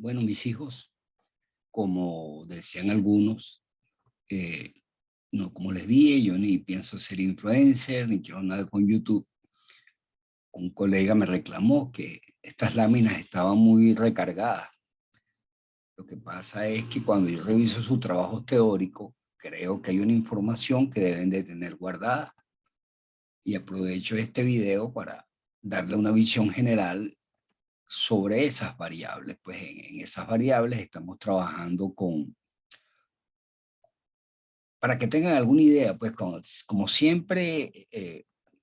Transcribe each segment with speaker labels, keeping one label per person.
Speaker 1: Bueno, mis hijos, como decían algunos, eh, no, como les dije, yo ni pienso ser influencer, ni quiero nada con YouTube. Un colega me reclamó que estas láminas estaban muy recargadas. Lo que pasa es que cuando yo reviso su trabajo teórico, creo que hay una información que deben de tener guardada y aprovecho este video para darle una visión general sobre esas variables. Pues en esas variables estamos trabajando para que tengan alguna idea, pues como siempre,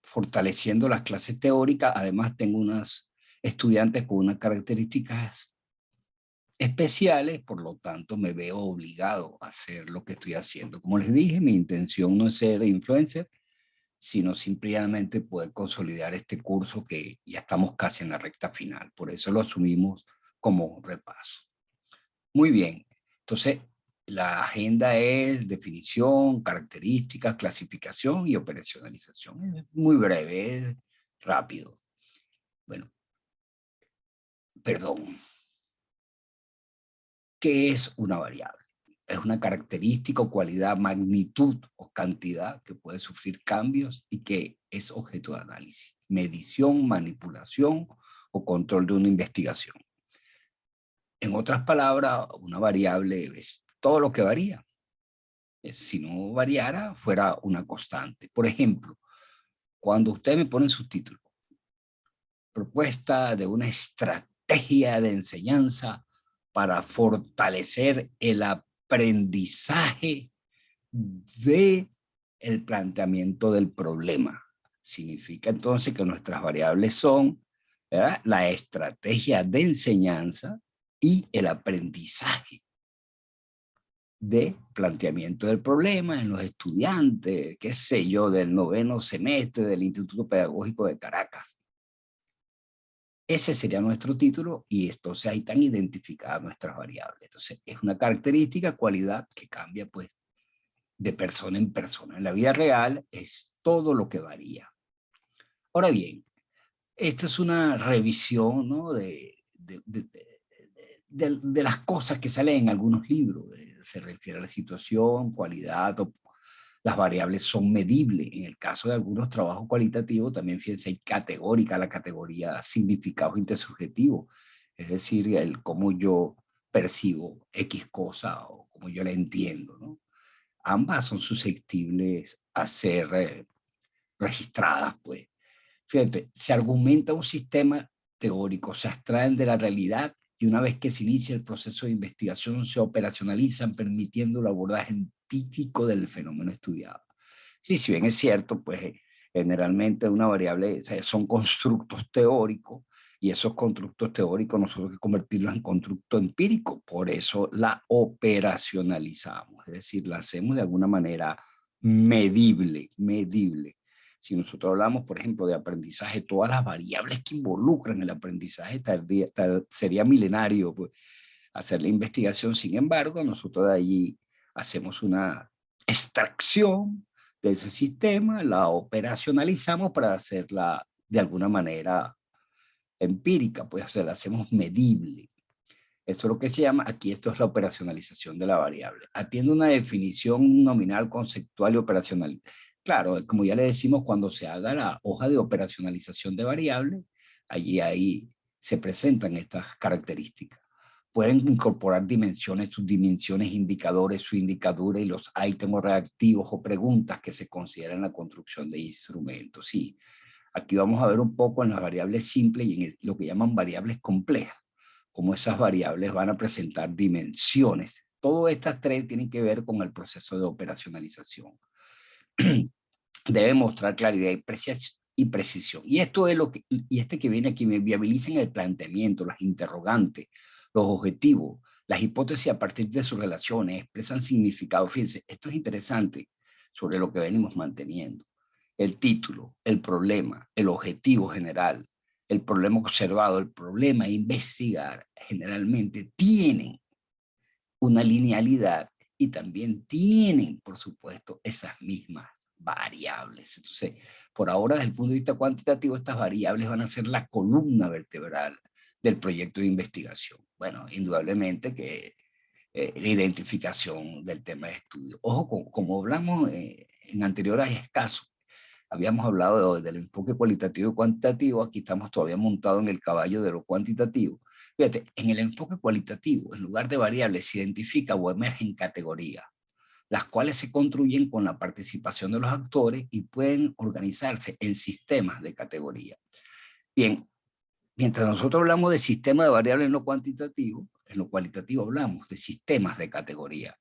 Speaker 1: fortaleciendo las clases teóricas. Además tengo unas estudiantes con unas características especiales, por lo tanto me veo obligado a hacer lo que estoy haciendo. Como les dije, mi intención no es ser influencer, sino simplemente poder consolidar este curso que ya estamos casi en la recta final. Por eso lo asumimos como repaso. Muy bien. Entonces, la agenda es definición, características, clasificación y operacionalización. Es muy breve, es rápido. Bueno, perdón. ¿Qué es una variable? Es una característica o cualidad, magnitud o cantidad que puede sufrir cambios y que es objeto de análisis, medición, manipulación o control de una investigación. En otras palabras, una variable es todo lo que varía. Si no variara, fuera una constante. Por ejemplo, cuando usted me pone en su título, propuesta de una estrategia de enseñanza para fortalecer el aprendizaje de el planteamiento del problema. Significa entonces que nuestras variables son, ¿verdad?, la estrategia de enseñanza y el aprendizaje de planteamiento del problema en los estudiantes, qué sé yo, del 9º semestre del Instituto Pedagógico de Caracas. Ese sería nuestro título y entonces ahí están identificadas nuestras variables. Entonces es una característica, cualidad que cambia pues de persona en persona. En la vida real es todo lo que varía. Ahora bien, esto es una revisión, ¿no?, de las cosas que salen en algunos libros. Se refiere a la situación, cualidad, las variables son medibles. En el caso de algunos trabajos cualitativos, también fíjense, hay categórica la categoría significados intersubjetivos, es decir, el cómo yo percibo X cosa o cómo yo la entiendo, ¿no? Ambas son susceptibles a ser registradas, pues. Fíjate, se argumenta un sistema teórico, se abstraen de la realidad y una vez que se inicia el proceso de investigación se operacionalizan permitiendo el abordaje empírico del fenómeno estudiado. Sí, si bien es cierto, pues generalmente una variable, o sea, son constructos teóricos y esos constructos teóricos nosotros hay que convertirlos en constructo empírico, por eso la operacionalizamos, es decir, la hacemos de alguna manera medible. Si nosotros hablamos, por ejemplo, de aprendizaje, todas las variables que involucran el aprendizaje sería milenario pues, hacer la investigación. Sin embargo, nosotros de allí hacemos una extracción de ese sistema, la operacionalizamos para hacerla de alguna manera empírica, pues o sea, la hacemos medible. Esto es lo que se llama, aquí esto es la operacionalización de la variable. Atiende una definición nominal, conceptual y operacional. Claro, como ya le decimos, cuando se haga la hoja de operacionalización de variables, allí ahí se presentan estas características. Pueden incorporar dimensiones, subdimensiones, indicadores, subindicadores y los ítems reactivos o preguntas que se consideran en la construcción de instrumentos. Sí, aquí vamos a ver un poco en las variables simples y en lo que llaman variables complejas, cómo esas variables van a presentar dimensiones. Todas estas tres tienen que ver con el proceso de operacionalización. Debe mostrar claridad y precisión. Y esto es lo que, y este que viene aquí, me viabilizan el planteamiento, las interrogantes, los objetivos, las hipótesis a partir de sus relaciones, expresan significado. Fíjense, esto es interesante sobre lo que venimos manteniendo. El título, el problema, el objetivo general, el problema observado, el problema a investigar, generalmente tienen una linealidad y también tienen, por supuesto, esas mismas variables. Entonces, por ahora, desde el punto de vista cuantitativo, estas variables van a ser la columna vertebral del proyecto de investigación. Bueno, indudablemente que la identificación del tema de estudio. Ojo, como hablamos en anteriores casos, habíamos hablado del enfoque cualitativo y cuantitativo, aquí estamos todavía montados en el caballo de lo cuantitativo. Fíjate, en el enfoque cualitativo, en lugar de variables, se identifica o emergen categorías, las cuales se construyen con la participación de los actores y pueden organizarse en sistemas de categoría. Bien, mientras nosotros hablamos de sistemas de variables en lo cualitativo hablamos de sistemas de categoría.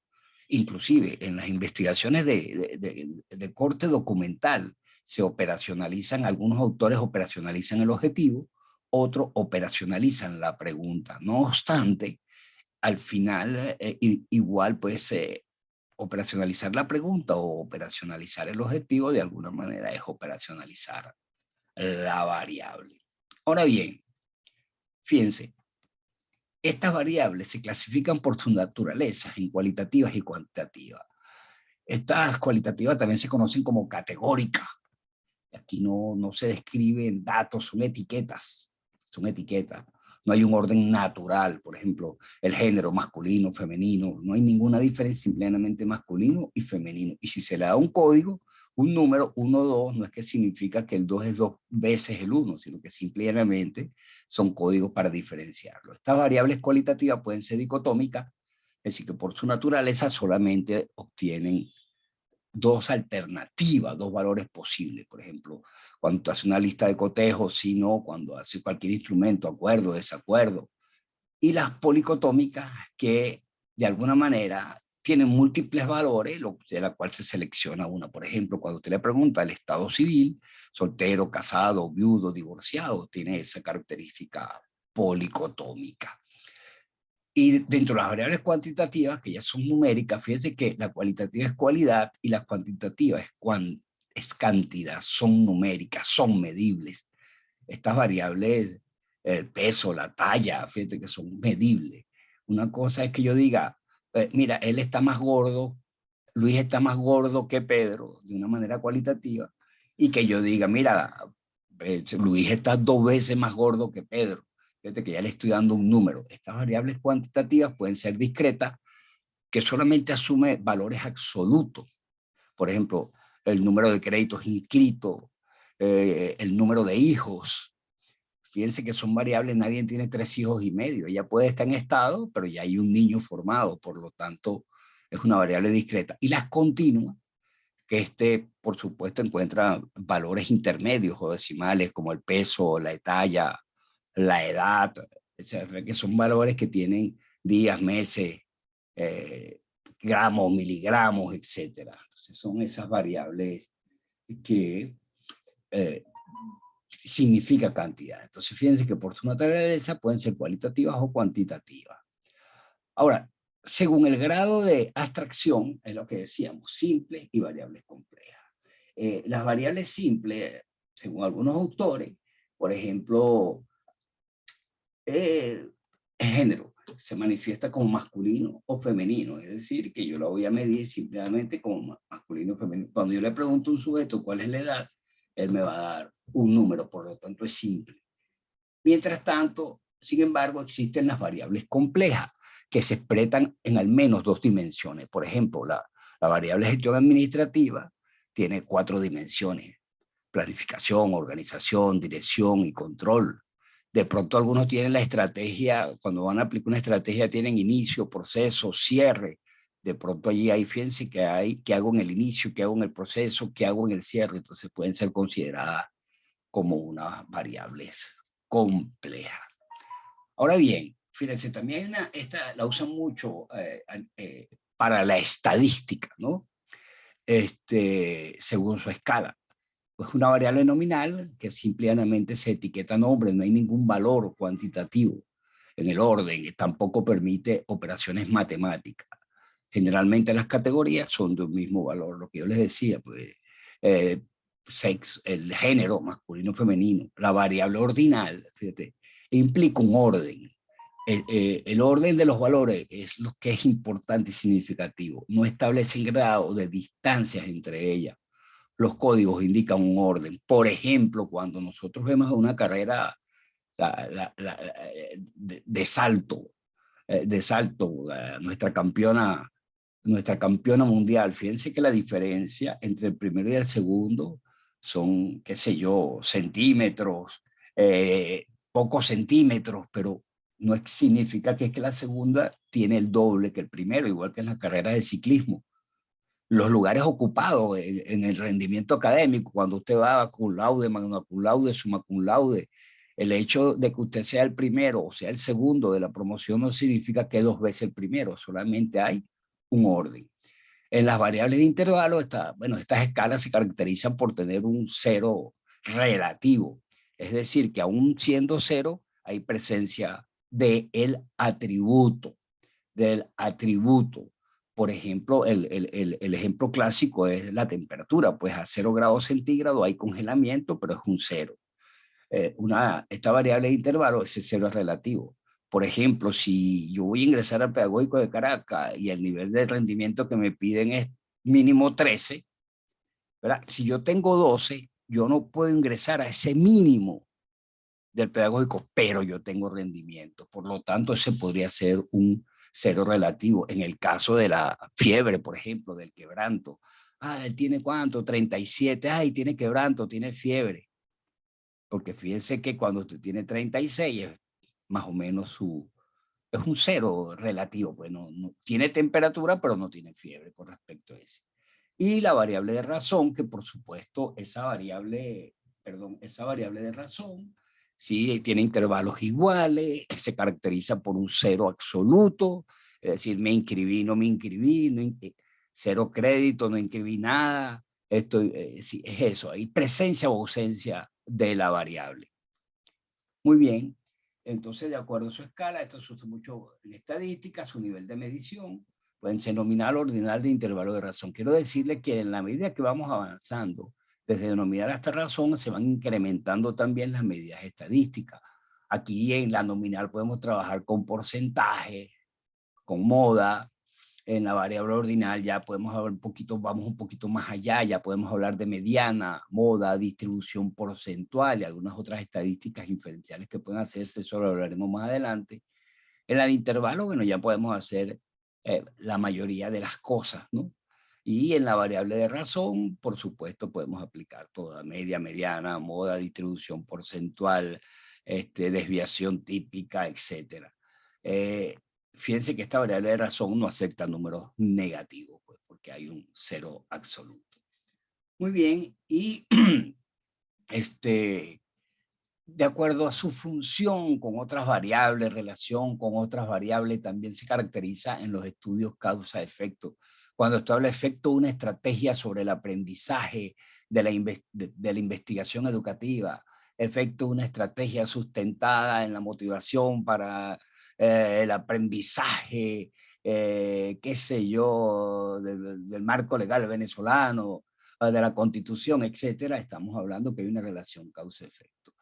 Speaker 1: Inclusive en las investigaciones de corte documental se operacionalizan, algunos autores operacionalizan el objetivo, otros operacionalizan la pregunta. No obstante, al final igual pues operacionalizar la pregunta o operacionalizar el objetivo de alguna manera es operacionalizar la variable. Ahora bien, fíjense, estas variables se clasifican por su naturaleza en cualitativas y cuantitativas. Estas cualitativas también se conocen como categóricas. Aquí no se describen datos, son etiquetas. Son etiquetas. No hay un orden natural, por ejemplo, el género masculino, femenino. No hay ninguna diferencia, simplemente masculino y femenino. Y si se le da un código, un número 1, 2, no es que significa que el 2 es 2 veces el 1, sino que simplemente son códigos para diferenciarlo. Estas variables cualitativas pueden ser dicotómicas, es decir, que por su naturaleza solamente obtienen dos alternativas, dos valores posibles. Por ejemplo, cuando tú haces una lista de cotejos, sí, no, cuando haces cualquier instrumento, acuerdo, desacuerdo. Y las policotómicas que de alguna manera tienen múltiples valores, de la cual se selecciona una. Por ejemplo, cuando usted le pregunta el estado civil, soltero, casado, viudo, divorciado, tiene esa característica policotómica. Y dentro de las variables cuantitativas, que ya son numéricas, fíjense que la cualitativa es cualidad y la cuantitativa es cantidad, son numéricas, son medibles. Estas variables, el peso, la talla, fíjate que son medibles. Una cosa es que yo diga, mira, él está más gordo, Luis está más gordo que Pedro, de una manera cualitativa, y que yo diga, mira, Luis está 2 veces más gordo que Pedro. Fíjate que ya le estoy dando un número. Estas variables cuantitativas pueden ser discretas, que solamente asume valores absolutos. Por ejemplo, el número de créditos inscritos, el número de hijos. Fíjense que son variables, nadie tiene 3 hijos y medio. Ella puede estar en estado, pero ya hay un niño formado, por lo tanto, es una variable discreta. Y las continuas, que por supuesto, encuentra valores intermedios o decimales como el peso, la talla, la edad, etc., que son valores que tienen días, meses, gramos, miligramos, etc. Entonces son esas variables que significa cantidad. Entonces fíjense que por su naturaleza pueden ser cualitativas o cuantitativas. Ahora, según el grado de abstracción, es lo que decíamos, simples y variables complejas. Las variables simples, según algunos autores, por ejemplo, el género se manifiesta como masculino o femenino, es decir, que yo lo voy a medir simplemente como masculino o femenino. Cuando yo le pregunto a un sujeto cuál es la edad, él me va a dar un número, por lo tanto es simple. Mientras tanto, sin embargo, existen las variables complejas que se expresan en al menos 2 dimensiones. Por ejemplo, la variable gestión administrativa tiene 4 dimensiones: planificación, organización, dirección y control. De pronto algunos tienen la estrategia, cuando van a aplicar una estrategia tienen inicio, proceso, cierre. De pronto allí hay, fíjense que hay, qué hago en el inicio, qué hago en el proceso, qué hago en el cierre. Entonces pueden ser consideradas como unas variables complejas. Ahora bien, fíjense, también esta la usan mucho para la estadística, ¿no? Según su escala. Es una variable nominal que simplemente se etiqueta nombre, no hay ningún valor cuantitativo en el orden, tampoco permite operaciones matemáticas. Generalmente las categorías son de un mismo valor, lo que yo les decía, pues, sexo, el género masculino o femenino, la variable ordinal, fíjate, implica un orden. El orden de los valores es lo que es importante y significativo. No establece el grado de distancias entre ellas. Los códigos indican un orden. Por ejemplo, cuando nosotros vemos una carrera de salto, nuestra campeona mundial. Fíjense que la diferencia entre el primero y el segundo son, qué sé yo, centímetros, pocos centímetros, pero no significa que es que la segunda tiene el doble que el primero, igual que en las carreras de ciclismo. Los lugares ocupados en el rendimiento académico, cuando usted va cum laude, magna cum laude, summa cum laude, el hecho de que usted sea el primero o sea el segundo de la promoción no significa que dos veces el primero, solamente hay un orden. En las variables de intervalo, bueno, estas escalas se caracterizan por tener un cero relativo, es decir, que aún siendo cero, hay presencia del atributo. Por ejemplo, el ejemplo clásico es la temperatura, pues a 0 grados centígrados hay congelamiento, pero es un cero. Esta variable de intervalo, ese cero es relativo. Por ejemplo, si yo voy a ingresar al Pedagógico de Caracas y el nivel de rendimiento que me piden es mínimo 13, ¿verdad? Si yo tengo 12, yo no puedo ingresar a ese mínimo del pedagógico, pero yo tengo rendimiento. Por lo tanto, ese podría ser un cero relativo. En el caso de la fiebre, por ejemplo, del quebranto. Él tiene ¿cuánto? 37. Tiene quebranto, tiene fiebre. Porque fíjense que cuando usted tiene 36, es más o menos es un cero relativo. Pues no tiene temperatura, pero no tiene fiebre con respecto a ese. Y la variable de razón, que por supuesto esa variable de razón, sí, tiene intervalos iguales, se caracteriza por un cero absoluto, es decir, me inscribí, no me inscribí, cero crédito, no inscribí nada. Sí, es eso, hay presencia o ausencia de la variable. Muy bien, entonces de acuerdo a su escala, esto se usa mucho en estadística, su nivel de medición, pueden ser nominal, ordinal, de intervalo de razón. Quiero decirle que en la medida que vamos avanzando, desde nominal hasta razón, se van incrementando también las medidas estadísticas. Aquí en la nominal podemos trabajar con porcentajes, con moda. En la variable ordinal ya podemos hablar vamos un poquito más allá, ya podemos hablar de mediana, moda, distribución porcentual y algunas otras estadísticas inferenciales que pueden hacerse, eso lo hablaremos más adelante. En la de intervalo, bueno, ya podemos hacer la mayoría de las cosas, ¿no? Y en la variable de razón, por supuesto, podemos aplicar toda media, mediana, moda, distribución porcentual, desviación típica, etc. Fíjense que esta variable de razón no acepta números negativos, pues, porque hay un cero absoluto. Muy bien, y de acuerdo a su función con otras variables, relación con otras variables, también se caracteriza en los estudios causa-efecto. Cuando esto habla de efecto, una estrategia sobre el aprendizaje de la investigación educativa, efecto, una estrategia sustentada en la motivación para el aprendizaje, qué sé yo, del marco legal venezolano, de la Constitución, etcétera. Estamos hablando que hay una relación causa-efecto.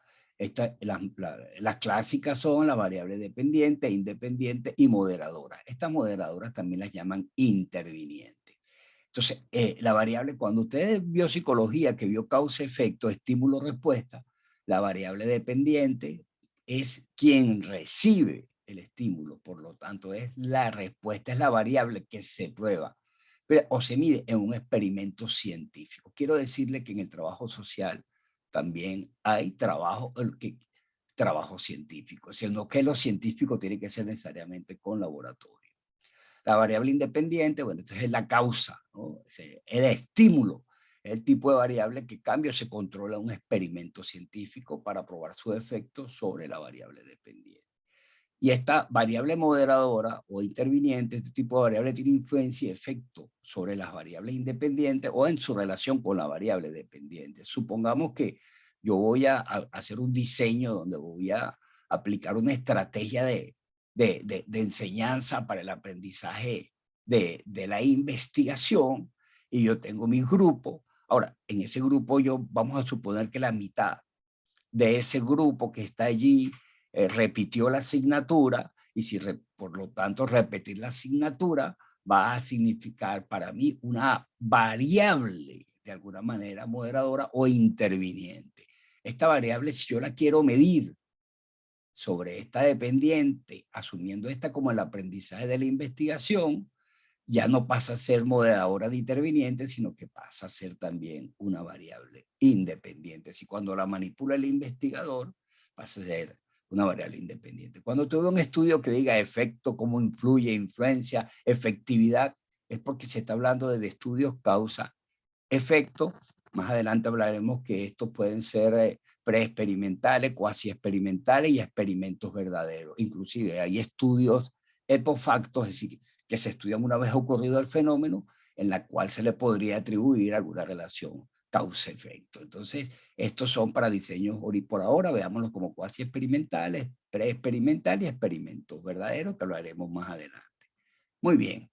Speaker 1: Las clásicas son la variable dependiente, independiente y moderadora. Estas moderadoras también las llaman intervinientes. Entonces, la variable, cuando usted vio psicología, que vio causa-efecto, estímulo-respuesta, la variable dependiente es quien recibe el estímulo, por lo tanto, es la respuesta, es la variable que se prueba o se mide en un experimento científico. Quiero decirle que en el trabajo social también hay trabajo científico. Es decir, no que lo científico tiene que ser necesariamente con laboratorio. La variable independiente, bueno, entonces es la causa, ¿no? El estímulo, el tipo de variable que cambia o se controla un experimento científico para probar su efecto sobre la variable dependiente. Y esta variable moderadora o interviniente, este tipo de variable tiene influencia y efecto sobre las variables independientes o en su relación con la variable dependiente. Supongamos que yo voy a hacer un diseño donde voy a aplicar una estrategia de enseñanza para el aprendizaje de la investigación y yo tengo mi grupo. Ahora, en ese grupo vamos a suponer que la mitad de ese grupo que está allí repitió la asignatura y si por lo tanto repetir la asignatura va a significar para mí una variable de alguna manera moderadora o interviniente. Esta variable, si yo la quiero medir, sobre esta dependiente, asumiendo esta como el aprendizaje de la investigación, ya no pasa a ser moderadora de intervinientes, sino que pasa a ser también una variable independiente. Si cuando la manipula el investigador, pasa a ser una variable independiente. Cuando tuve un estudio que diga efecto, cómo influye, influencia, efectividad, es porque se está hablando de estudios causa-efecto. Más adelante hablaremos que estos pueden ser preexperimentales, cuasi experimentales y experimentos verdaderos. Inclusive hay estudios epofactos, es decir, que se estudian una vez ocurrido el fenómeno, en la cual se le podría atribuir alguna relación causa-efecto. Entonces, estos son para diseños por ahora, veámoslos como cuasi experimentales, preexperimentales y experimentos verdaderos, que hablaremos más adelante. Muy bien.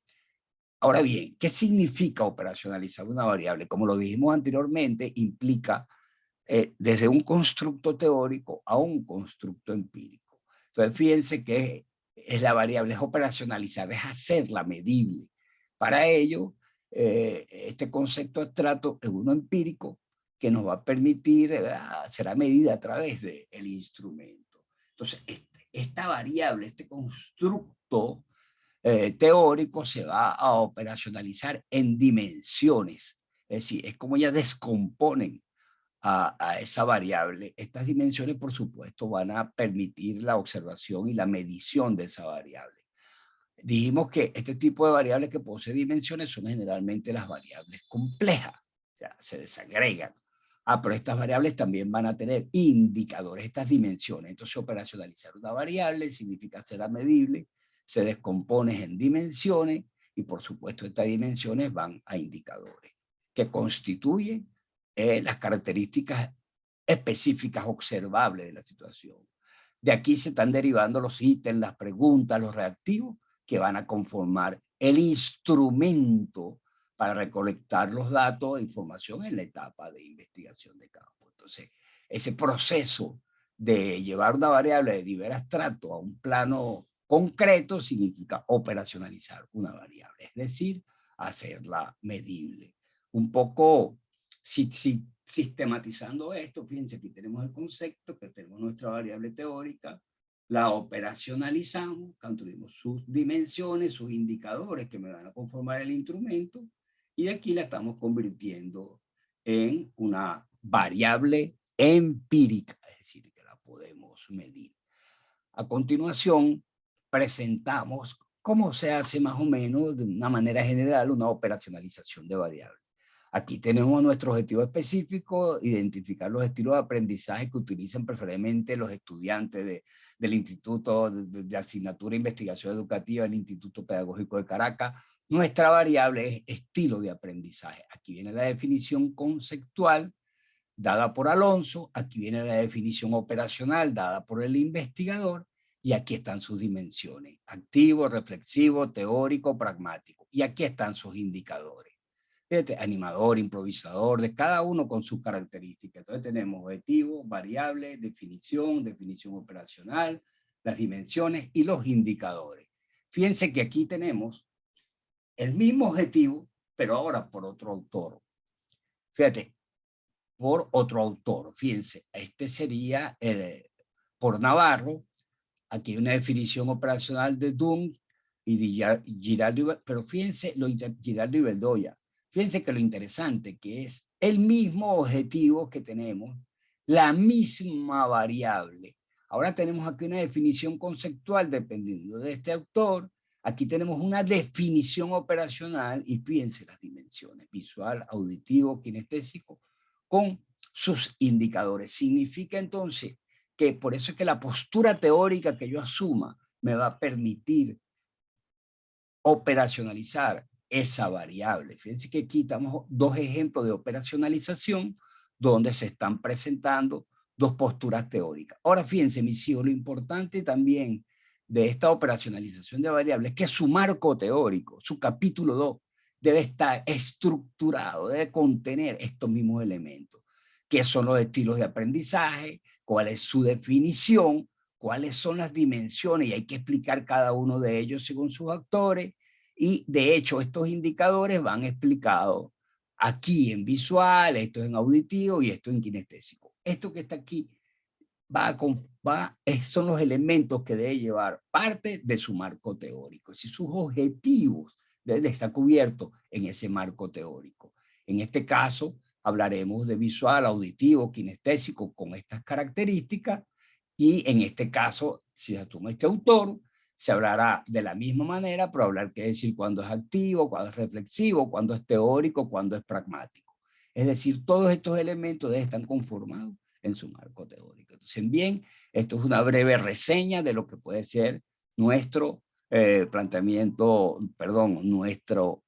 Speaker 1: Ahora bien, ¿qué significa operacionalizar una variable? Como lo dijimos anteriormente, implica desde un constructo teórico a un constructo empírico. Entonces, fíjense que es la variable, es operacionalizar, es hacerla medible. Para ello, este concepto abstracto es uno empírico que nos va a permitir, será medida a través del instrumento. Entonces, esta variable, este constructo teórico se va a operacionalizar en dimensiones. Es decir, es como ya descomponen a esa variable. Estas dimensiones, por supuesto, van a permitir la observación y la medición de esa variable. Dijimos que este tipo de variables que posee dimensiones son generalmente las variables complejas, o sea, se desagregan. Pero estas variables también van a tener indicadores, estas dimensiones. Entonces, operacionalizar una variable significa hacerla medible, se descompone en dimensiones y, por supuesto, estas dimensiones van a indicadores que constituyen las características específicas observables de la situación. De aquí se están derivando los ítems, las preguntas, los reactivos que van a conformar el instrumento para recolectar los datos e información en la etapa de investigación de campo. Entonces, ese proceso de llevar una variable de nivel abstracto a un plano concreto significa operacionalizar una variable, es decir, hacerla medible. Un poco, si sistematizando esto, fíjense, aquí tenemos el concepto, que tenemos nuestra variable teórica, la operacionalizamos, construimos sus dimensiones, sus indicadores que me van a conformar el instrumento, y de aquí la estamos convirtiendo en una variable empírica, es decir, que la podemos medir. A continuación, presentamos cómo se hace más o menos, de una manera general, una operacionalización de variables. Aquí tenemos nuestro objetivo específico, identificar los estilos de aprendizaje que utilizan preferentemente los estudiantes del Instituto de Asignatura e Investigación Educativa, el Instituto Pedagógico de Caracas. Nuestra variable es estilo de aprendizaje. Aquí viene la definición conceptual dada por Alonso, aquí viene la definición operacional dada por el investigador, y aquí están sus dimensiones: activo, reflexivo, teórico, pragmático. Y aquí están sus indicadores. Fíjate, animador, improvisador, de cada uno con sus características. Entonces tenemos objetivo, variable, definición, definición operacional, las dimensiones y los indicadores. Fíjense que aquí tenemos el mismo objetivo, pero ahora por otro autor. Fíjate, por otro autor. Fíjense, este sería por Navarro. Aquí hay una definición operacional de Dung y de Giraldo, pero fíjense, Giraldo y Bedoya. Fíjense que lo interesante que es el mismo objetivo que tenemos, la misma variable. Ahora tenemos aquí una definición conceptual dependiendo de este autor. Aquí tenemos una definición operacional y fíjense las dimensiones: visual, auditivo, kinestésico, con sus indicadores. Significa entonces que por eso es que la postura teórica que yo asuma me va a permitir operacionalizar esa variable. Fíjense que aquí estamos dos ejemplos de operacionalización donde se están presentando dos posturas teóricas. Ahora fíjense, mis hijos, lo importante también de esta operacionalización de variables es que su marco teórico, su capítulo 2, debe estar estructurado, debe contener estos mismos elementos. ¿Qué son los estilos de aprendizaje? ¿Cuál es su definición? ¿Cuáles son las dimensiones? Y hay que explicar cada uno de ellos según sus actores. Y de hecho, estos indicadores van explicados aquí en visual, esto en auditivo y esto en kinestésico. Esto que está aquí son los elementos que debe llevar parte de su marco teórico. Si sus objetivos deben estar cubiertos en ese marco teórico. En este caso, hablaremos de visual, auditivo, kinestésico con estas características, y en este caso, si se toma este autor, se hablará de la misma manera, pero hablar qué decir cuando es activo, cuando es reflexivo, cuando es teórico, cuando es pragmático. Es decir, todos estos elementos deben estar conformados en su marco teórico. Entonces, bien, esto es una breve reseña de lo que puede ser nuestro planteamiento, perdón, nuestro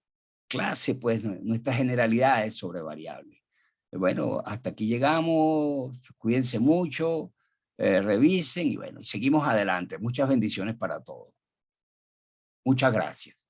Speaker 1: clase, pues nuestras generalidades sobre variables. Bueno, hasta aquí llegamos, cuídense mucho, revisen y bueno, seguimos adelante. Muchas bendiciones para todos. Muchas gracias.